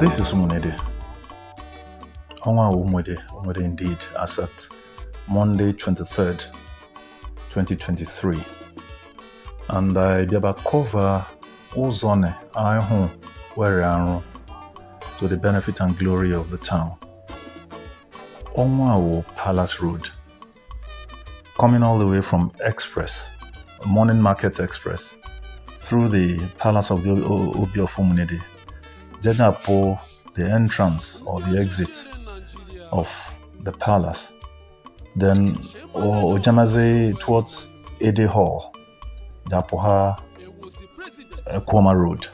This is Umunede. Umunede indeed, as at Monday 23rd, 2023. And I thereby cover Ozone Aihon Werianro to the benefit and glory of the town. Onwa Palace Road, coming all the way from Express, Morning Market Express, through the Palace of the Obi of Umunede, Jejapo, the entrance or the exit of the palace, then Ojamaze towards Ede Hall, Japoha Kwama Road.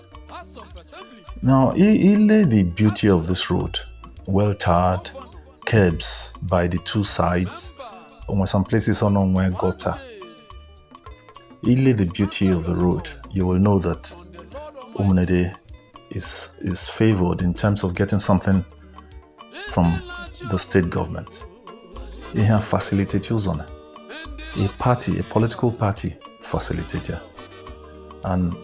Now, he lay the beauty of this road, well tarred, curbs by the two sides, or some places on where gutter. He lay the beauty of the road. You will know that Umunede is favored in terms of getting something from the state government. He has facilitators on a political party facilitator. And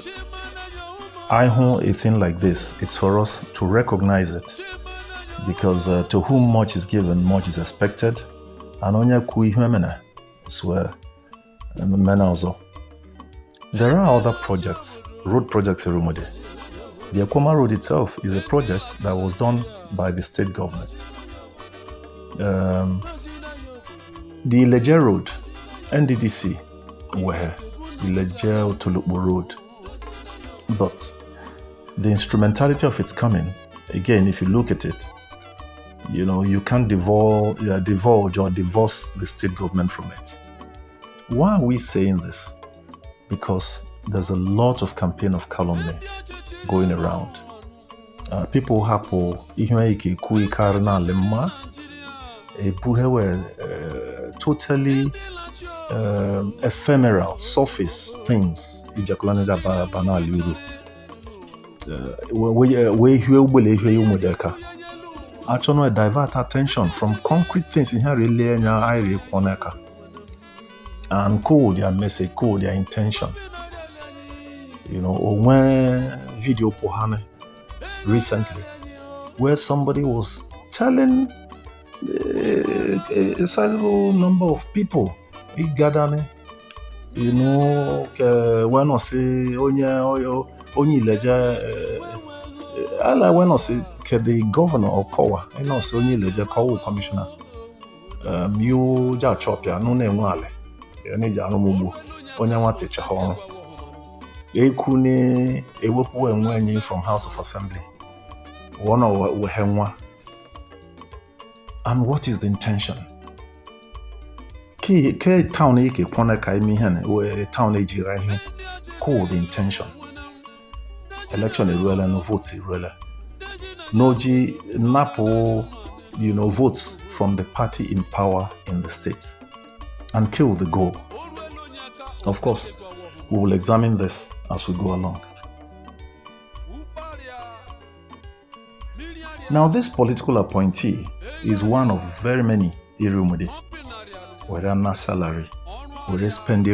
I hold a thing like this, it's for us to recognize it, because to whom much is given, much is expected. And onya kui humena swear also. There are other projects, road projects in Umunede. The Akwama Road itself is a project that was done by the state government. The Ileje Road, NDDC, were Ileje Tolukbo Road. But the instrumentality of its coming, again, if you look at it, you can't divulge or divorce the state government from it. Why are we saying this? Because there's a lot of campaign of calumny going around. People hapo ihwe kui karna lemma buhewe totally ephemeral surface things ijakulana banal yuru we ihwe ubele ihwe umodeka actually divert attention from concrete things in here really nya ire koneka and code their message, code their intention. Or when video pohane recently, where somebody was telling a sizable number of people, big gathering, when I say only ledger, I when I say the governor of Kowa, and also only ledger Kowa commissioner, you ja chopia no name wale. Onye nwa teacher ọrụ ekune ewepụ enwenyi from House of Assembly one of henwa. And what is the intention? Ke town eke kwana ka imi hen we town ejira ihe ko the intention election eruela no votes eruela no ji napo votes from the party in power in the state and kill the goal. Of course, we will examine this as we go along. Now, this political appointee is one of very many Umunede, where they are salary, where they spend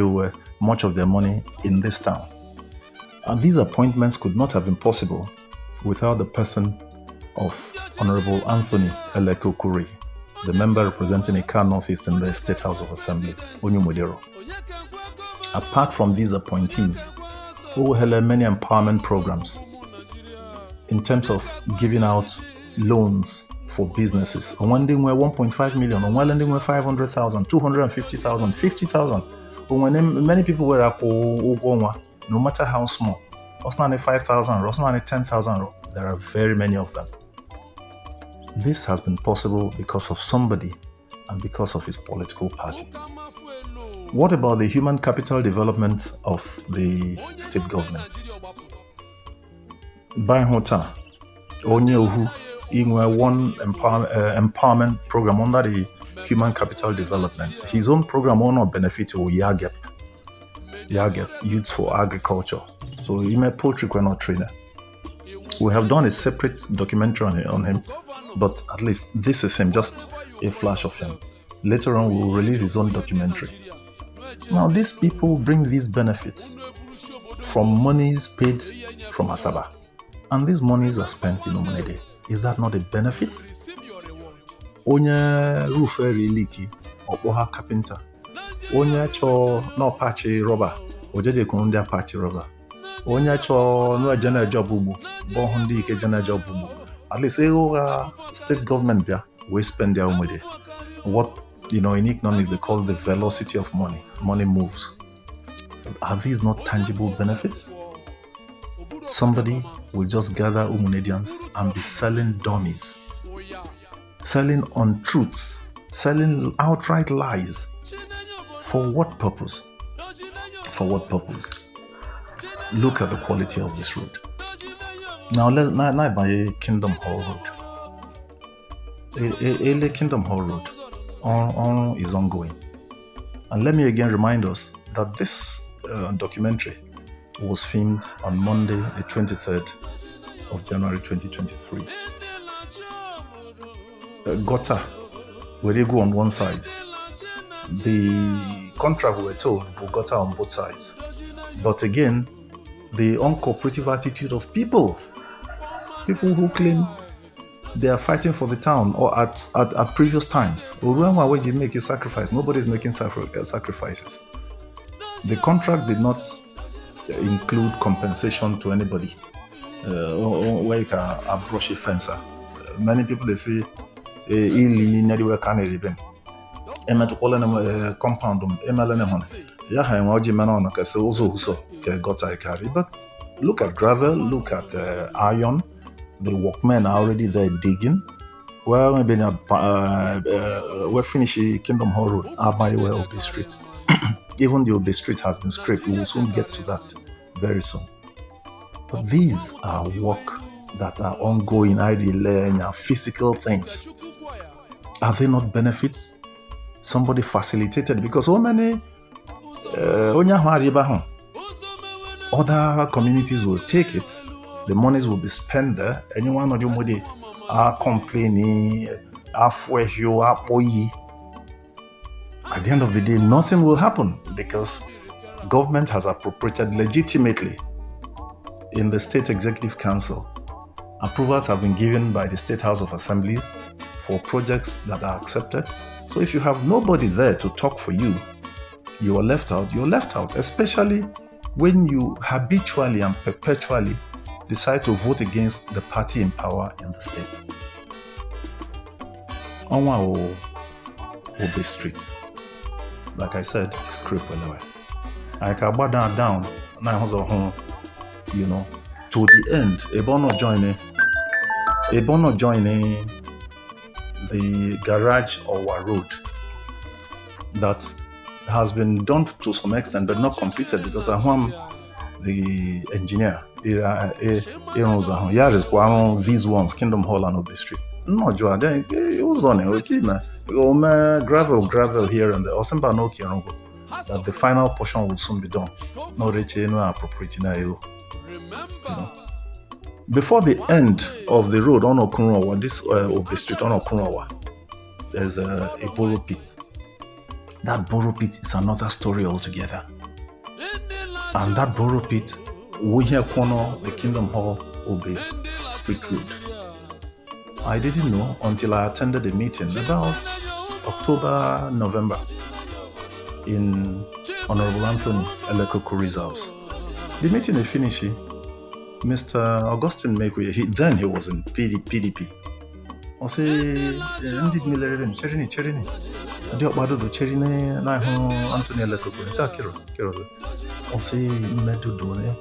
much of their money in this town. And these appointments could not have been possible without the person of Honorable Anthony Eleko Kuri, the member representing Ika Northeast in the State House of Assembly, Onyumodero. Apart from these appointees, we held many empowerment programs in terms of giving out loans for businesses. On one day we were 1.5 million, on one day we were 500,000, 250,000, 50,000. When many people were up, no matter how small, Osnani 5,000, Osnani 10,000, there are very many of them. This has been possible because of somebody and because of his political party. What about the human capital development of the state government? By Hota, Onyehu, in one empowerment program under the human capital development. His own program will not benefit YAGEP, Youth for Agriculture. So he made poultry not trainer. We have done a separate documentary on him, but at least this is him, just a flash of him. Later on, we will release his own documentary. Now, these people bring these benefits from monies paid from Asaba. And these monies are spent in Umunede. Is that not a benefit? Onye roof leaky, or carpenter. Onye cho no patchy rubber, or jeje kundia patchy rubber. Onye cho no general job ubu, bohundi ke general job ubu. At least state government there, we spend their money. What in economics they call the velocity of money. Money moves. Are these not tangible benefits? Somebody will just gather Umunedians and be selling dummies, selling untruths, selling outright lies. For what purpose? For what purpose? Look at the quality of this road. Now, let's not by Kingdom Hall Road. A Kingdom Hall Road is ongoing. And let me again remind us that this documentary was filmed on Monday, the 23rd of January 2023. Gutter, where they go on one side. The contract, we were told, will gutter on both sides. But again, the uncooperative attitude of people who claim they are fighting for the town or at previous times. When you make a sacrifice, nobody's making sacrifices. The contract did not include compensation to anybody. Where you can approach a fencer. Many people they say, "Ili nediwe kaneri ben." Ema to call them compound yeah, I'm already man on also got I carry. But look at gravel, look at iron. The workmen are already there digging. Well, maybe we're finishing Kingdom Hall Road, by way of the streets. Even the Obe Street has been scraped. We will soon get to that very soon. But these are work that are ongoing, ideal, physical things. Are they not benefits? Somebody facilitated, because so many other communities will take it. The monies will be spent there. Anyone or the are complaining, halfway here, at the end of the day, nothing will happen because government has appropriated legitimately in the State Executive Council. Approvals have been given by the State House of Assemblies for projects that are accepted. So if you have nobody there to talk for you, you are left out, you're left out, especially when you habitually and perpetually decide to vote against the party in power in the state. Onwa Obe Street, like I said, scrape anyway. I can bow down, now to the end. Ebono joining the garage or road that has been done to some extent, but not completed because I'm the engineer. These ones, Kingdom Hall and Obe Street. No, Joe, it was on it. Okay, man. Gravel here and there. That the final portion will soon be done. No appropriate now. Before the end of the road on Okunrawa, this Obe Street on Okunrawa, there's a borrow pit. That borrow pit is another story altogether. And that borrow pit, we here corner the Kingdom Hall Obe Street Road. I didn't know until I attended a meeting about October, November in Honorable Anthony Elekokuri's house. The meeting is finishing. Mr. Augustine Mekwe, he was in PDP. I say, "Ndi milere cherini. Adi okbado do cherini na hu Anthony Elekokuri. Say kiro. I say medu do ne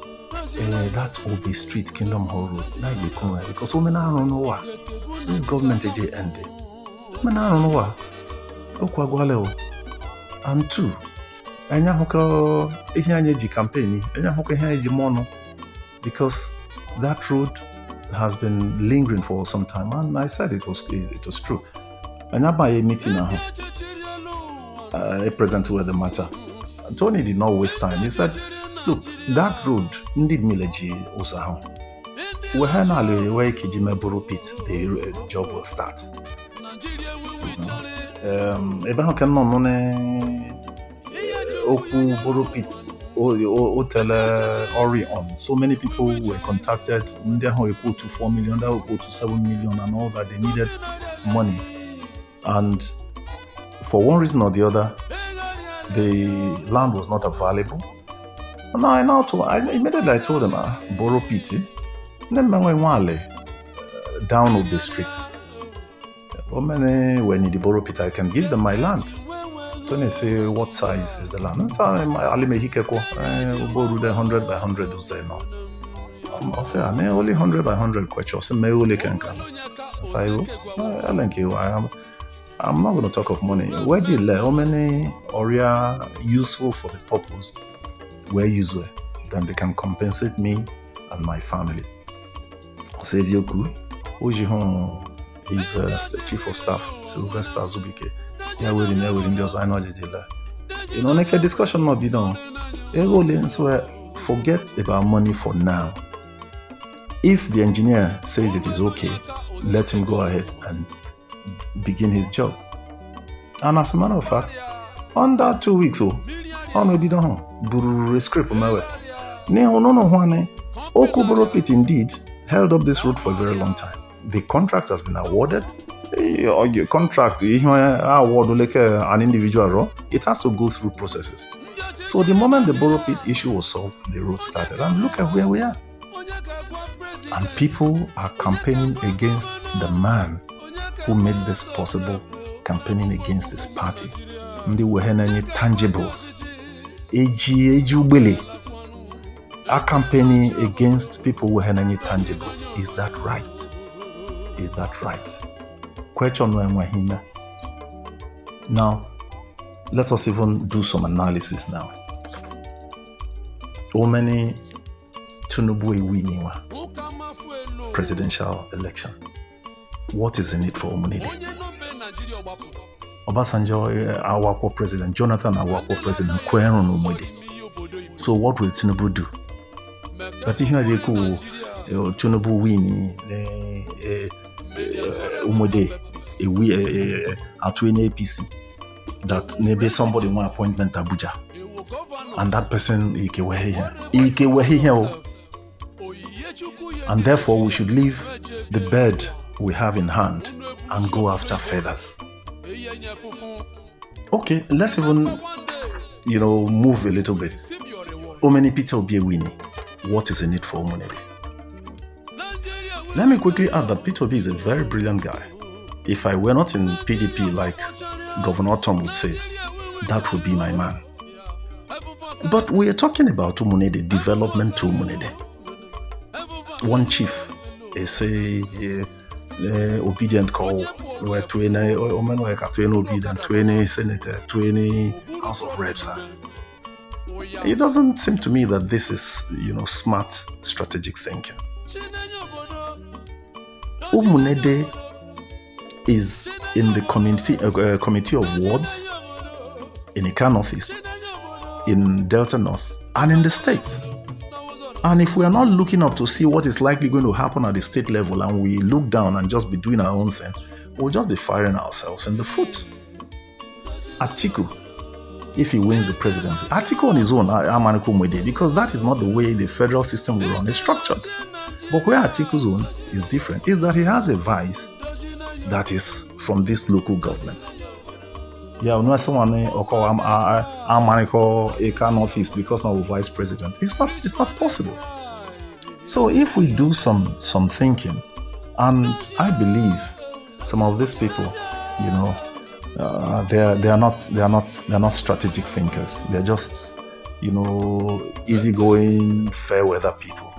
that Obe Street Kingdom Hall Road. Na ye kun because o me na don't know why this government dey end. Me na don't know why. Okwa gwale o. And two, enya hoko ihe anya ji campaign, enya hoko ihe anya ji mono. Because that road has been lingering for some time, and I said it was true. And by a meeting now, a present were the matter. Tony did not waste time. He said, "Look, that road indeed mileji osaho. We have now where Kijime Boro pit, the job will start. Eba can no Oku Boro pit. hotel Ori on. So many people were contacted. They were equal to 4 million, they were equal to 7 million, and all that. They needed money. And for one reason or the other, the land was not available. And I immediately told them, borrow pity. Then I went down of the streets. When you borrow pity, I can give them my land. So they say, what size is the land? I say, borrow the 100 by 100. They say, no. I say, only 100 by 100 questions. I I'm not going to talk of money. Where did you how many area useful for the purpose where useful? Then they can compensate me and my family. Says Yoku, he's the chief of staff, Sylvester Zubike. Yeah, we're in just I know you know, make a discussion not be done. So forget about money for now. If the engineer says it is okay, let him go ahead and begin his job. And as a matter of fact, under 2 weeks, on will be done. Buru script my way. Okuboro Pit indeed held up this road for a very long time. The contract has been awarded. Your contract award like an individual role, it has to go through processes. So the moment the Borough Pit issue was solved, the road started. And look at where we are. And people are campaigning against the man who made this possible, campaigning against his party. They were any tangibles. Are campaigning against people who have any tangibles. Is that right? Is that right? Question when now, let us even do some analysis now. How many Tinubu winning presidential election? What is in it for Umunede? Obasanjo, our president, Jonathan, our president, Kweron Umunede. So what will Tinubu do? But if you are Tinubu winning, Umunede, at APC, that maybe somebody want appointment Abuja, and that person he and therefore we should leave the bird we have in hand and go after feathers. Okay, let's even move a little bit. How many people be winning? What is in it for Umunede? Let me quickly add that Peter Obi is a very brilliant guy. If I were not in PDP, like Governor Tom would say, that would be my man. But we are talking about Umunede, development to Umunede. One chief, say, obedient call, where 20 obedient, 20 senator, 20 House of Reps. It doesn't seem to me that this is, smart strategic thinking. Umunede is in the committee of wards in Ika Northeast, in Delta North, and in the state. And if we are not looking up to see what is likely going to happen at the state level, and we look down and just be doing our own thing, we'll just be firing ourselves in the foot. Atiku, if he wins the presidency, Atiku on his own, because that is not the way the federal system will run. It's structured. But where Atiku's own is different is that he has a vice that is from this local government. Yeah, no someone Eka Northeast because now vice president. It's not possible. So if we do some thinking, and I believe some of these people, they are not strategic thinkers. They're just easygoing, fair weather people.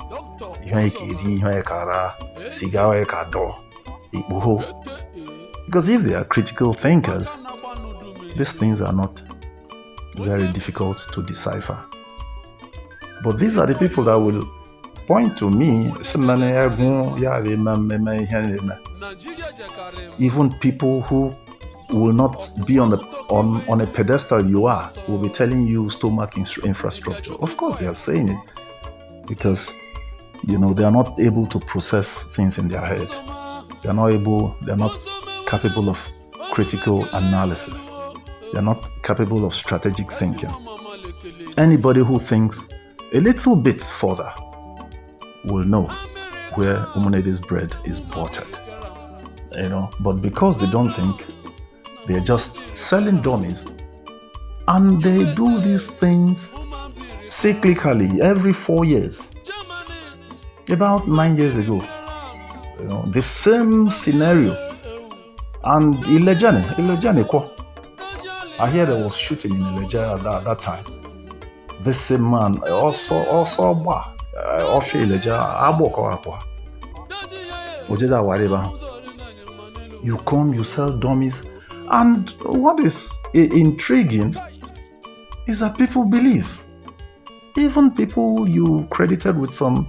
Because if they are critical thinkers, these things are not very difficult to decipher. But these are the people that will point to me, even people who will not be on a pedestal you are, will be telling you stomach infrastructure. Of course they are saying it because they are not able to process things in their head. They are not capable of critical analysis. They are not capable of strategic thinking. anybody who thinks a little bit further will know where Umunede's bread is buttered. But because they don't think, they're just selling dummies. And they do these things cyclically every 4 years. About 9 years ago, the same scenario. And Ilejane, I hear there was shooting in Ileja at that time. The same man also you come, you sell dummies, and what is intriguing is that people believe. Even people you credited with some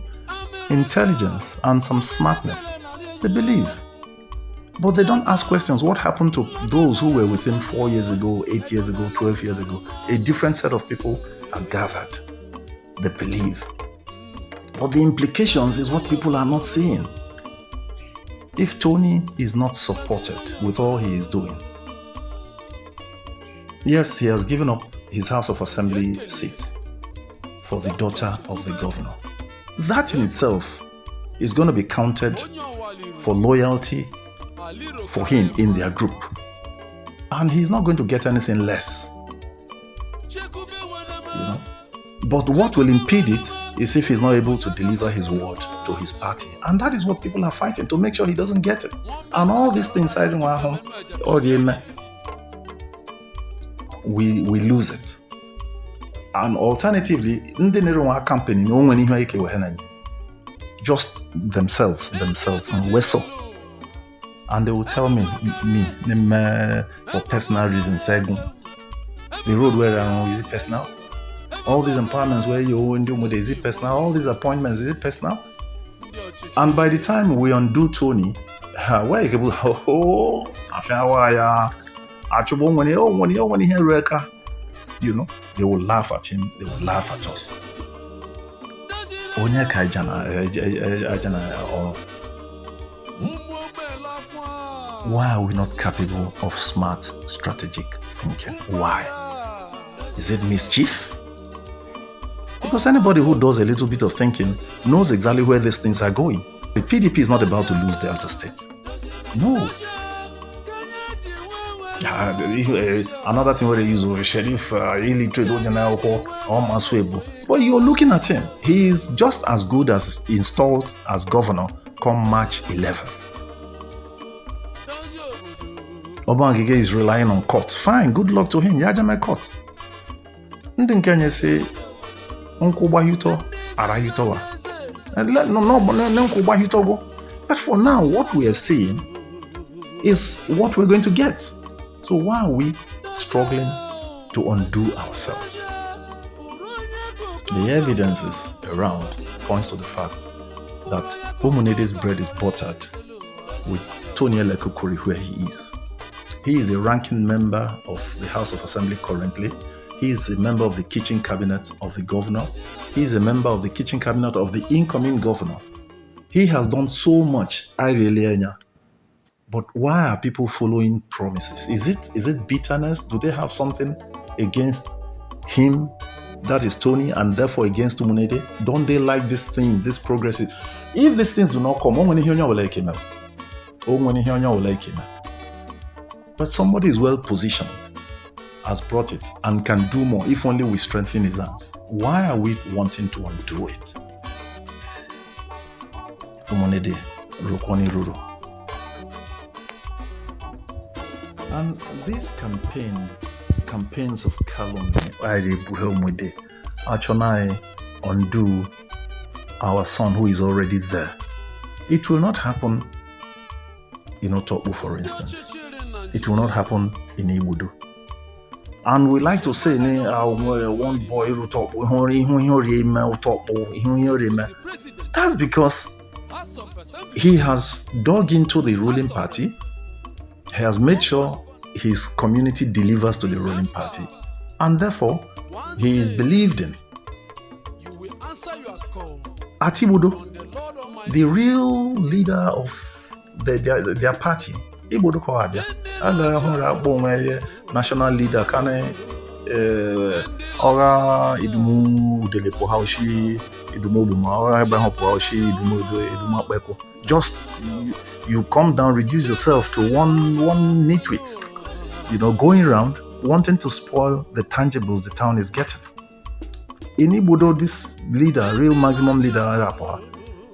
intelligence and some smartness, they believe. But they don't ask questions. What happened to those who were with him 4 years ago, 8 years ago, 12 years ago? A different set of people are gathered. They believe. But the implications is what people are not seeing. If Tony is not supported with all he is doing, yes, he has given up his House of Assembly seat for the daughter of the governor. That in itself is going to be counted for loyalty for him in their group. And he's not going to get anything less. But what will impede it is if he's not able to deliver his word to his party. And that is what people are fighting, to make sure he doesn't get it. And all these things, we lose it. And alternatively, just themselves, and Weso. And they will tell me, for personal reasons, the road where I'm on, is it personal? All these empowerments where you undo, is it personal? All these appointments, is it personal? And by the time we undo Tony, where you go, they will laugh at him, they will laugh at us. Why are we not capable of smart strategic thinking? Why? Is it mischief? Because anybody who does a little bit of thinking knows exactly where these things are going. The PDP is not about to lose Delta State. No. Another thing where they use over sheriff, illiterate, but you're looking at him. He is just as good as installed as governor come March 11th. Obangige is relying on court. Fine, good luck to him. Yajame court. Ndinkenye say, Unkuba Yuto, Ara Yutowa. No. But for now, what we are seeing is what we're going to get. So why are we struggling to undo ourselves? The evidences around points to the fact that Umunede's bread is buttered with Tony Elekukuri where he is. He is a ranking member of the House of Assembly currently. He is a member of the kitchen cabinet of the governor. He is a member of the kitchen cabinet of the incoming governor. He has done so much. But why are people following promises? Is it bitterness? Do they have something against him, that is Tony, and therefore against Umunede? Don't they like these things, these progresses? If these things do not come, but somebody is well positioned, has brought it, and can do more if only we strengthen his hands. Why are we wanting to undo it? Umunede, Rokwani Ruru. And these campaigns of calumny, actually undo our son who is already there. It will not happen in Otobu, for instance. It will not happen in Ibudu. And we like to say, one boy, that's because he has dug into the ruling party. He has made sure his community delivers to the ruling party. And therefore, he is believed in. At Ibudu, the real leader of their party, Ibudu Kowabia, national leader, Ora idumu udelepo haushi, idumu obuma, ora Abraham haushi, idumu apeko. Just you come down, reduce yourself to one nitwit. Going around wanting to spoil the tangibles the town is getting. In Ibudo, this leader, real maximum leader,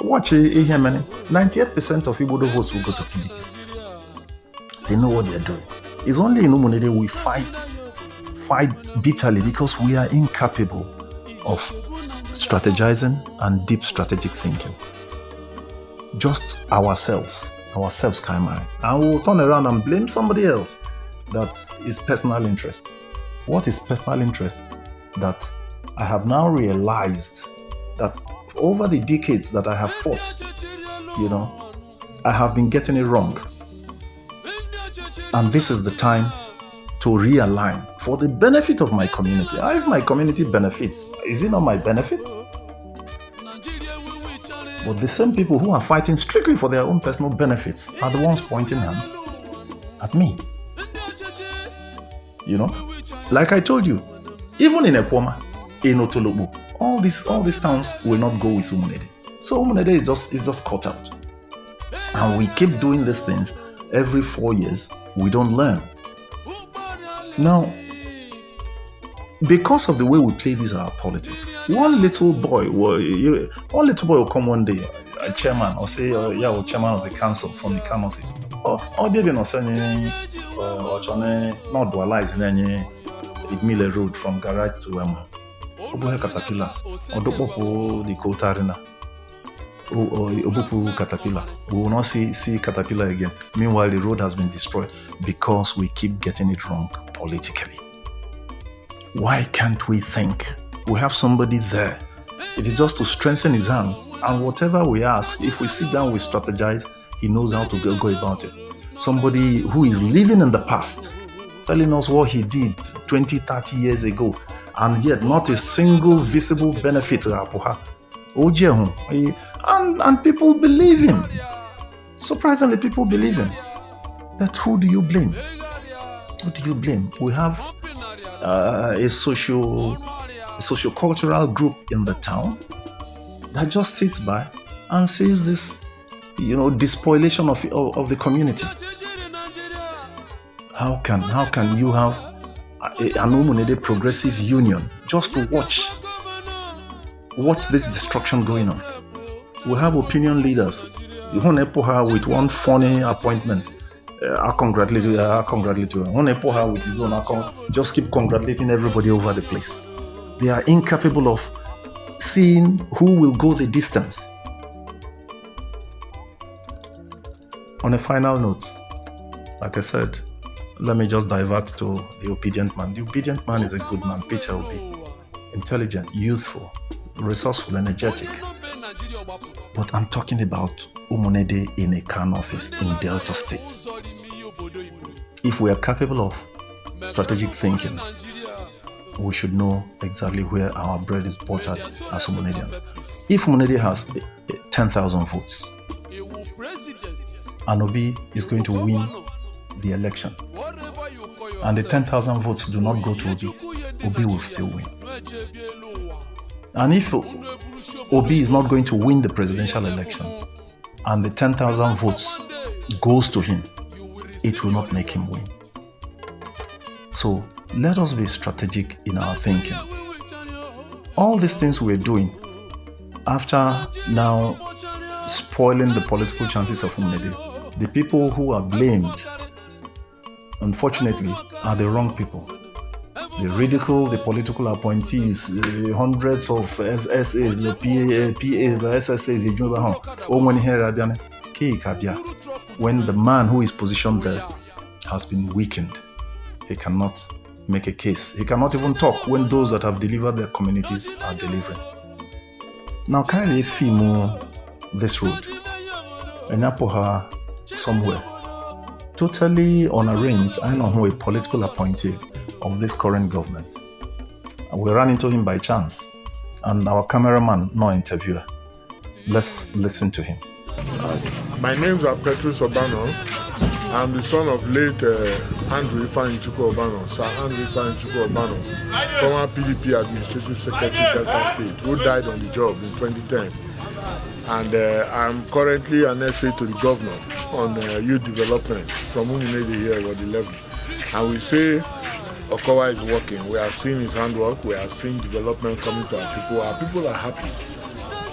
watch here, man. 98% of Ibudo votes will go to PDP. They know what they're doing. It's only in Umunede we fight bitterly because we are incapable of strategizing and deep strategic thinking. Just ourselves, Kaimai. And we'll turn around and blame somebody else. That is personal interest. What is personal interest? That I have now realized that over the decades that I have fought, I have been getting it wrong. And this is the time to realign for the benefit of my community. If my community benefits, is it not my benefit? But the same people who are fighting strictly for their own personal benefits are the ones pointing hands at me. Like I told you, even in Ekwoma, in Otolobo, all these towns will not go with Umunede. So Umunede is just cut out. And we keep doing these things every 4 years. We don't learn. Now, because of the way we play these our politics, one little boy will come one day, a chairman, or say, chairman of the council from the CAN office, or maybe not saying, not dualize in any Igmile road from garage to Obuhe Caterpillar, or Dopopo the Kotarina, or Obupu Caterpillar. We will not see Caterpillar again. Meanwhile, the road has been destroyed because we keep getting it wrong politically. Why can't we think? We have somebody there. It is just to strengthen his hands, and whatever we ask, if we sit down, we strategize, he knows how to go about it. Somebody who is living in the past, telling us what he did 20, 30 years ago, and yet not a single visible benefit to Apoha. And people believe him. Surprisingly, people believe him. But who do you blame? Who do you blame? We have a socio-cultural group in the town that just sits by and sees this, despoilation of the community. How can you have an Umunede progressive union just to watch this destruction going on? We have opinion leaders. With one funny appointment, I congratulate you. With his own account, just keep congratulating everybody over the place. They are incapable of seeing who will go the distance. On a final note, like I said, let me just divert to the obedient man. The obedient man is a good man, Peter Obi. Intelligent, youthful, resourceful, energetic. But I'm talking about Umunede in a CAN office in Delta State. If we are capable of strategic thinking, we should know exactly where our bread is buttered as Umunedians. If Umunede has 10,000 votes, and Obi is going to win the election, and the 10,000 votes do not go to Obi, Obi will still win. And if Obi is not going to win the presidential election, and the 10,000 votes goes to him, it will not make him win. So let us be strategic in our thinking. All these things we're doing, after now spoiling the political chances of Umunede, the people who are blamed, unfortunately, are the wrong people. They ridicule the political appointees, hundreds of SSAs, the PAs, the SSAs, when the man who is positioned there has been weakened. He cannot make a case. He cannot even talk when those that have delivered their communities are delivering. Now, carry Fimo this road, and Apoha somewhere, totally unarranged. I know who a political appointee of this current government. We ran into him by chance, and our cameraman, no interviewer. Let's listen to him. My names are Petrus Obano. I'm the son of late Andrew Ifeanyichukwu Obano, Sir Andrew Ifeanyichukwu Obano, former PDP Administrative Secretary Delta State, who died on the job in 2010. And I'm currently an essay to the governor on youth development from Umunede here at 11. And we say Okowa is working. We are seeing his handwork. We are seeing development coming to our people. Our people are happy.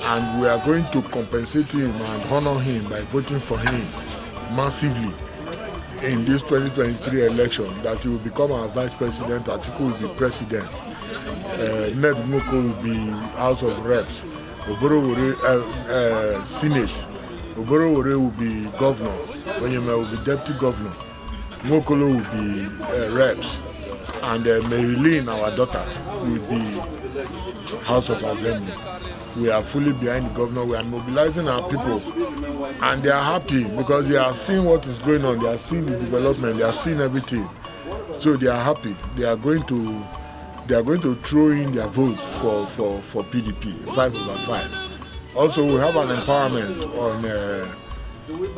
And we are going to compensate him and honor him by voting for him massively in this 2023 election, that he will become our vice president, Atiku will be president, Ned Moko will be House of Reps, Oboro will Senate, Oboro will be governor, Onyema will be deputy governor, Mokolo will be Reps, and Marilyn, our daughter, will be House of Assembly. We are fully behind the governor. We are mobilizing our people, and they are happy because they are seeing what is going on. They are seeing the development. They are seeing everything. So they are happy. They are going to throw in their vote for PDP 5/5. Also, we have an empowerment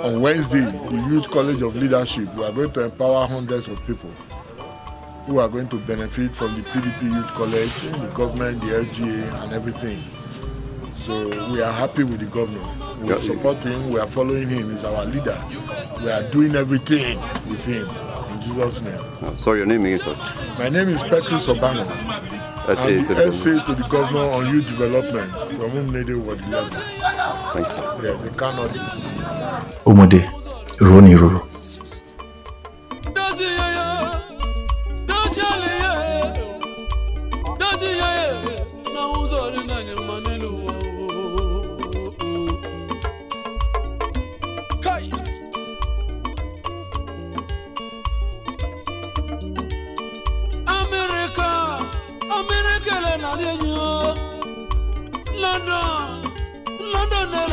on Wednesday, the Youth College of Leadership. We are going to empower hundreds of people who are going to benefit from the PDP Youth College, the government, the LGA, and everything. So we are happy with the governor. We are supporting him. We are following him. He's our leader. We are doing everything with him. In Jesus' name. Sorry, your name again, sir? My name is Petrus Obano. I'm the essay to the governor on youth development from Umunede Ward 11. Thank you. Yeah, they cannot. Umunede, Roni Ruru. London, London,